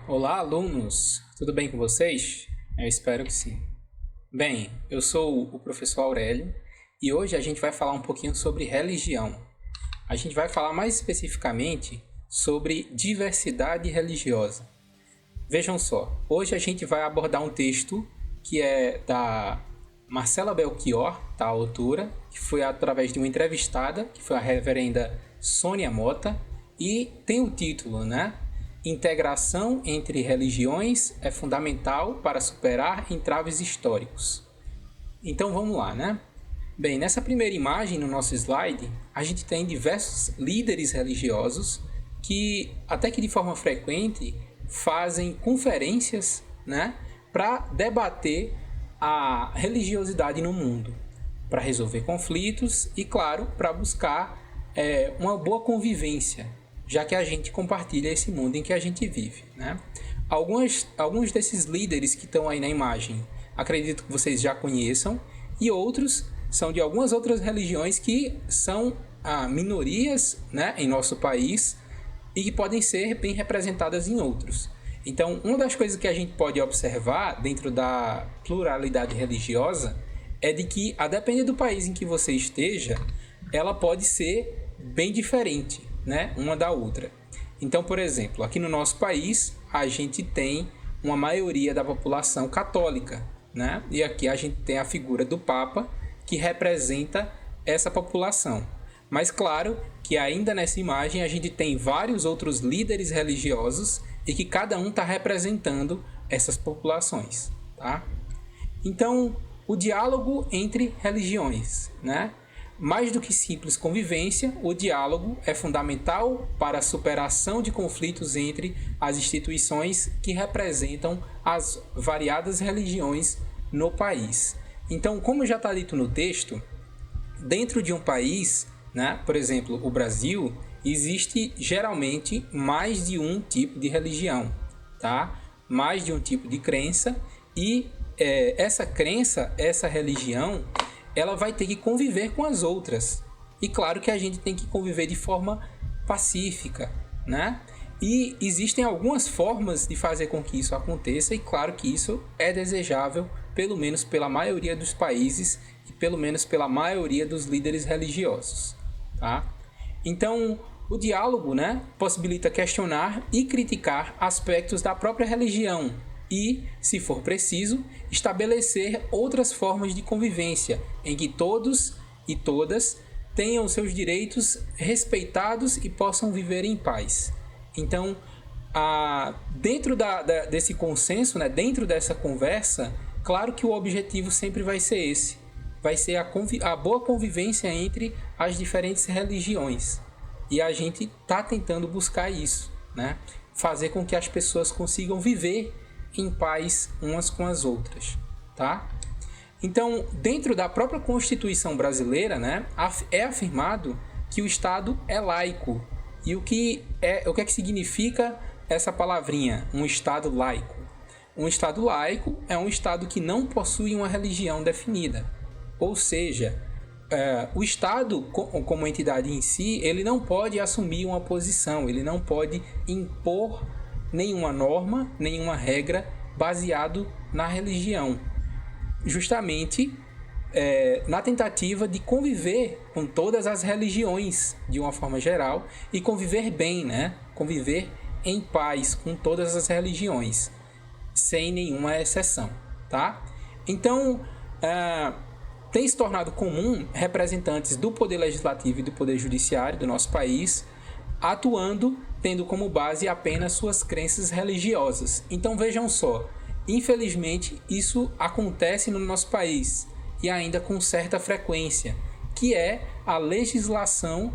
Olá, alunos! Tudo bem com vocês? Eu espero que sim. Bem, eu sou o professor Aurélio e hoje a gente vai falar um pouquinho sobre religião. A gente vai falar mais especificamente sobre diversidade religiosa. Vejam só, hoje a gente vai abordar um texto que é da Marcela Belchior, a autora, que foi através de uma entrevistada, que foi a reverenda Sônia Mota, e tem o título, né? Integração entre religiões é fundamental para superar entraves históricos. Então vamos lá, né? Bem, nessa primeira imagem no nosso slide, a gente tem diversos líderes religiosos que, até que de forma frequente, fazem conferências, né, para debater a religiosidade no mundo, para resolver conflitos e, claro, para buscar uma boa convivência, já que a gente compartilha esse mundo em que a gente vive, né? Alguns desses líderes que estão aí na imagem, acredito que vocês já conheçam, e outros são de algumas outras religiões que são minorias, né, em nosso país e que podem ser bem representadas em outros. Então, uma das coisas que a gente pode observar dentro da pluralidade religiosa é de que, a depender do país em que você esteja, ela pode ser bem diferente, né, uma da outra. Então, por exemplo, aqui no nosso país, a gente tem uma maioria da população católica, né? E aqui a gente tem a figura do Papa, que representa essa população. Mas claro que ainda nessa imagem a gente tem vários outros líderes religiosos e que cada um está representando essas populações, tá? Então, o diálogo entre religiões, né? Mais do que simples convivência, o diálogo é fundamental para a superação de conflitos entre as instituições que representam as variadas religiões no país. Então, como já está dito no texto, dentro de um país, né, por exemplo, o Brasil, existe geralmente mais de um tipo de religião, tá? Mais de um tipo de crença e essa crença, essa religião, ela vai ter que conviver com as outras. E claro que a gente tem que conviver de forma pacífica, né? E existem algumas formas de fazer com que isso aconteça e claro que isso é desejável, pelo menos pela maioria dos países e pelo menos pela maioria dos líderes religiosos, tá? Então, o diálogo, né, possibilita questionar e criticar aspectos da própria religião e, se for preciso, estabelecer outras formas de convivência em que todos e todas tenham seus direitos respeitados e possam viver em paz. Então, dentro desse consenso, né, dentro dessa conversa, claro que o objetivo sempre vai ser esse. Vai ser a boa convivência entre as diferentes religiões. E a gente está tentando buscar isso, né? Fazer com que as pessoas consigam viver em paz umas com as outras, tá? Então, dentro da própria Constituição brasileira, né, é afirmado que o Estado é laico. E o que é que significa essa palavrinha, um Estado laico? Um Estado laico é um Estado que não possui uma religião definida. Ou seja, o Estado, como entidade em si, ele não pode assumir uma posição, ele não pode impor nenhuma norma, nenhuma regra baseado na religião. Justamente na tentativa de conviver com todas as religiões de uma forma geral e conviver bem, né? Conviver em paz com todas as religiões, sem nenhuma exceção, tá? Então, tem se tornado comum representantes do Poder Legislativo e do Poder Judiciário do nosso país atuando, tendo como base apenas suas crenças religiosas. Então vejam só, infelizmente isso acontece no nosso país e ainda com certa frequência, que é a legislação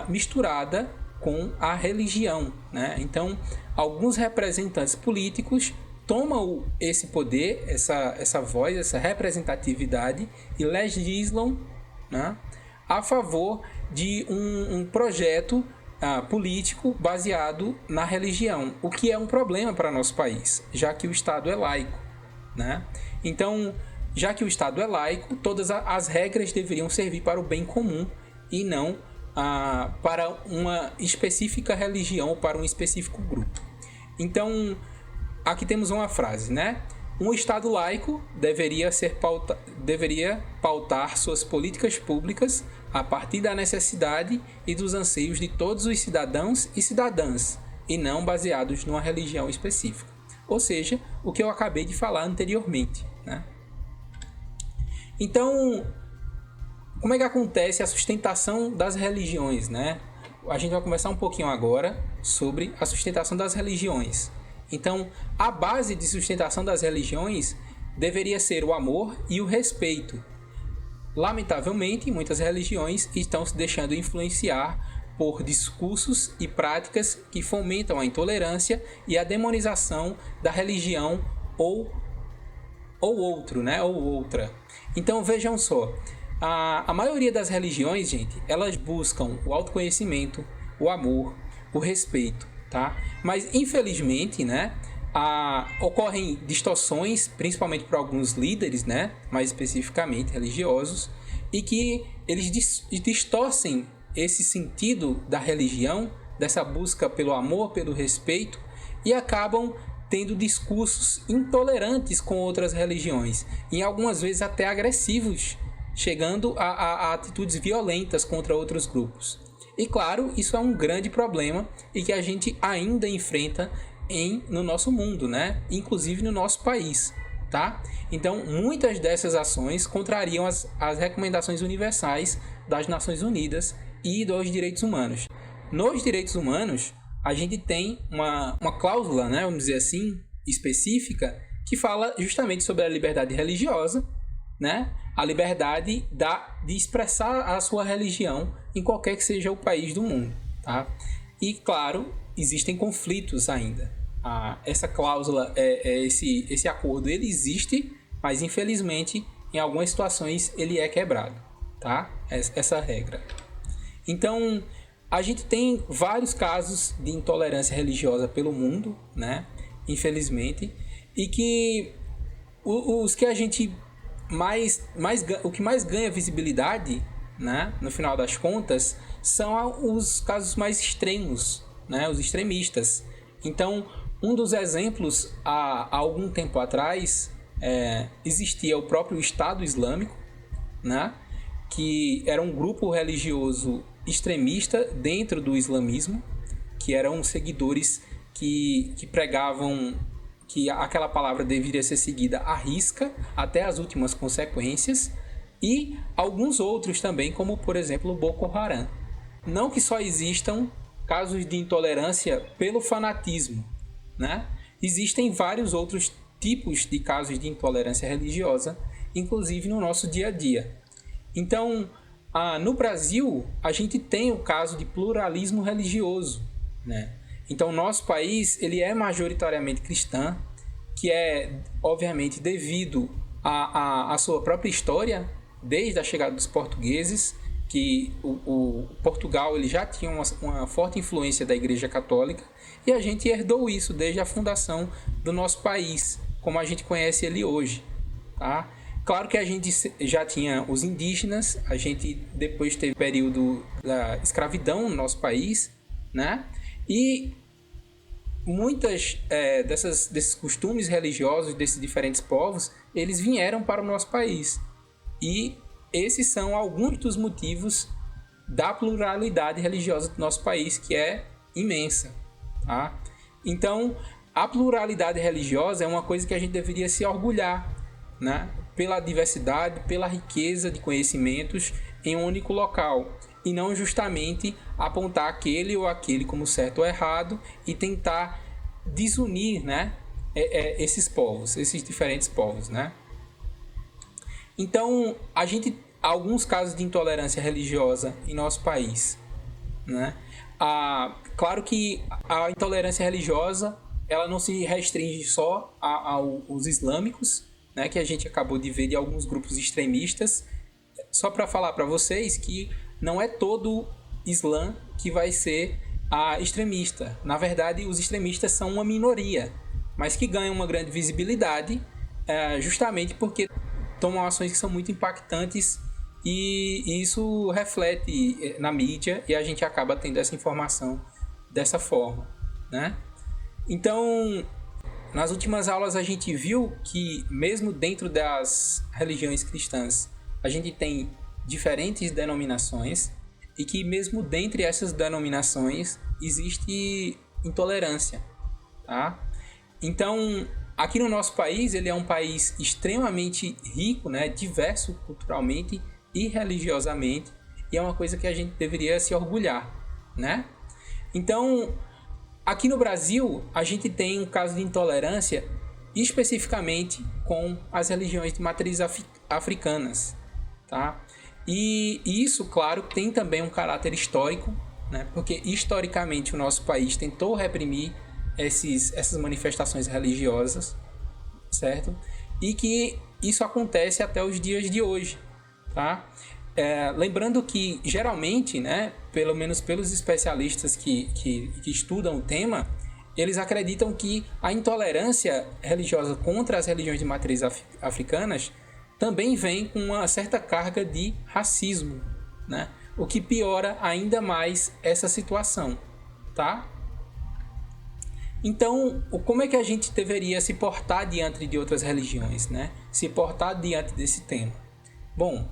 misturada com a religião, né? Então, alguns representantes políticos tomam esse poder, essa voz, essa representatividade e legislam, né, a favor de um projeto político baseado na religião, o que é um problema para nosso país, já que o Estado é laico, né? Então, já que o Estado é laico, todas as regras deveriam servir para o bem comum e não para uma específica religião ou para um específico grupo. Então, aqui temos uma frase, né? Um Estado laico deveria pautar suas políticas públicas a partir da necessidade e dos anseios de todos os cidadãos e cidadãs, e não baseados numa religião específica. Ou seja, o que eu acabei de falar anteriormente, né? Então, como é que acontece a sustentação das religiões, né? A gente vai conversar um pouquinho agora sobre a sustentação das religiões. Então, a base de sustentação das religiões deveria ser o amor e o respeito. Lamentavelmente, muitas religiões estão se deixando influenciar por discursos e práticas que fomentam a intolerância e a demonização da religião ou outro, né? Ou outra. Então, vejam só. A maioria das religiões, gente, elas buscam o autoconhecimento, o amor, o respeito, tá? Mas, infelizmente, né, ocorrem distorções, principalmente por alguns líderes, né, mais especificamente religiosos, e que eles distorcem esse sentido da religião, dessa busca pelo amor, pelo respeito, e acabam tendo discursos intolerantes com outras religiões, e algumas vezes até agressivos, chegando a atitudes violentas contra outros grupos. E claro, isso é um grande problema e que a gente ainda enfrenta no nosso mundo, né? Inclusive no nosso país, tá? Então, muitas dessas ações contrariam as recomendações universais das Nações Unidas e dos direitos humanos. Nos direitos humanos, a gente tem uma cláusula, né, vamos dizer assim, específica, que fala justamente sobre a liberdade religiosa, né? A liberdade de expressar a sua religião em qualquer que seja o país do mundo, tá? E, claro, existem conflitos ainda. Essa cláusula, esse acordo, ele existe, mas, infelizmente, em algumas situações, ele é quebrado, tá? Essa regra. Então, a gente tem vários casos de intolerância religiosa pelo mundo, né? Infelizmente, e que os que a gente o que mais ganha visibilidade, né, no final das contas, são os casos mais extremos, né, os extremistas. Então, um dos exemplos, há algum tempo atrás, existia o próprio Estado Islâmico, né, que era um grupo religioso extremista dentro do islamismo, que eram seguidores que pregavam que aquela palavra deveria ser seguida à risca até as últimas consequências, e alguns outros também, como por exemplo o Boko Haram. Não que só existam casos de intolerância pelo fanatismo, né? Existem vários outros tipos de casos de intolerância religiosa, inclusive no nosso dia a dia. Então, no Brasil, a gente tem o caso de pluralismo religioso, né? Então, nosso país ele é majoritariamente cristão, que é, obviamente, devido à sua própria história, desde a chegada dos portugueses, que o Portugal ele já tinha uma forte influência da Igreja Católica, e a gente herdou isso desde a fundação do nosso país, como a gente conhece ele hoje, tá? Claro que a gente já tinha os indígenas, a gente depois teve o período da escravidão no nosso país, né? E muitas desses costumes religiosos desses diferentes povos, eles vieram para o nosso país. E esses são alguns dos motivos da pluralidade religiosa do nosso país, que é imensa, tá? Então, a pluralidade religiosa é uma coisa que a gente deveria se orgulhar, né? Pela diversidade, pela riqueza de conhecimentos em um único local, e não justamente apontar aquele ou aquele como certo ou errado e tentar desunir, né, esses povos, esses diferentes povos, né? Então, a gente há alguns casos de intolerância religiosa em nosso país, né? Claro que a intolerância religiosa ela não se restringe só aos islâmicos, né, que a gente acabou de ver de alguns grupos extremistas. Só para falar para vocês que não é todo Islã que vai ser extremista. Na verdade, os extremistas são uma minoria, mas que ganham uma grande visibilidade justamente porque tomam ações que são muito impactantes e isso reflete na mídia e a gente acaba tendo essa informação dessa forma, né? Então, nas últimas aulas a gente viu que mesmo dentro das religiões cristãs, a gente tem diferentes denominações e que mesmo dentre essas denominações existe intolerância, tá? Então, aqui no nosso país, ele é um país extremamente rico, né, diverso culturalmente e religiosamente, e é uma coisa que a gente deveria se orgulhar, né? Então, aqui no Brasil, a gente tem um caso de intolerância especificamente com as religiões de matriz africanas, tá? E isso, claro, tem também um caráter histórico, né? Porque historicamente o nosso país tentou reprimir essas manifestações religiosas, certo? E que isso acontece até os dias de hoje, tá? Lembrando que, geralmente, né, pelo menos pelos especialistas que estudam o tema, eles acreditam que a intolerância religiosa contra as religiões de matriz africanas também vem com uma certa carga de racismo, né? O que piora ainda mais essa situação, tá? Então, como é que a gente deveria se portar diante de outras religiões, né? Se portar diante desse tema? Bom,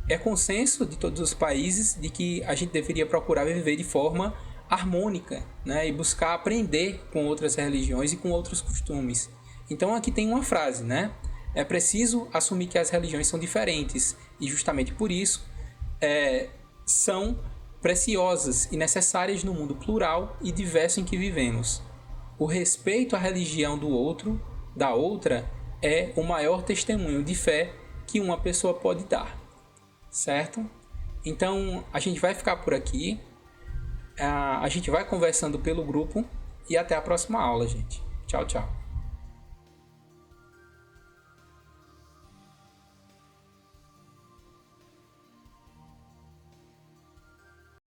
é consenso de todos os países de que a gente deveria procurar viver de forma harmônica, né? E buscar aprender com outras religiões e com outros costumes. Então aqui tem uma frase, né? É preciso assumir que as religiões são diferentes e justamente por isso são preciosas e necessárias no mundo plural e diverso em que vivemos. O respeito à religião do outro, da outra, é o maior testemunho de fé que uma pessoa pode dar, certo? Então, a gente vai ficar por aqui, a gente vai conversando pelo grupo e até a próxima aula, gente. Tchau, tchau.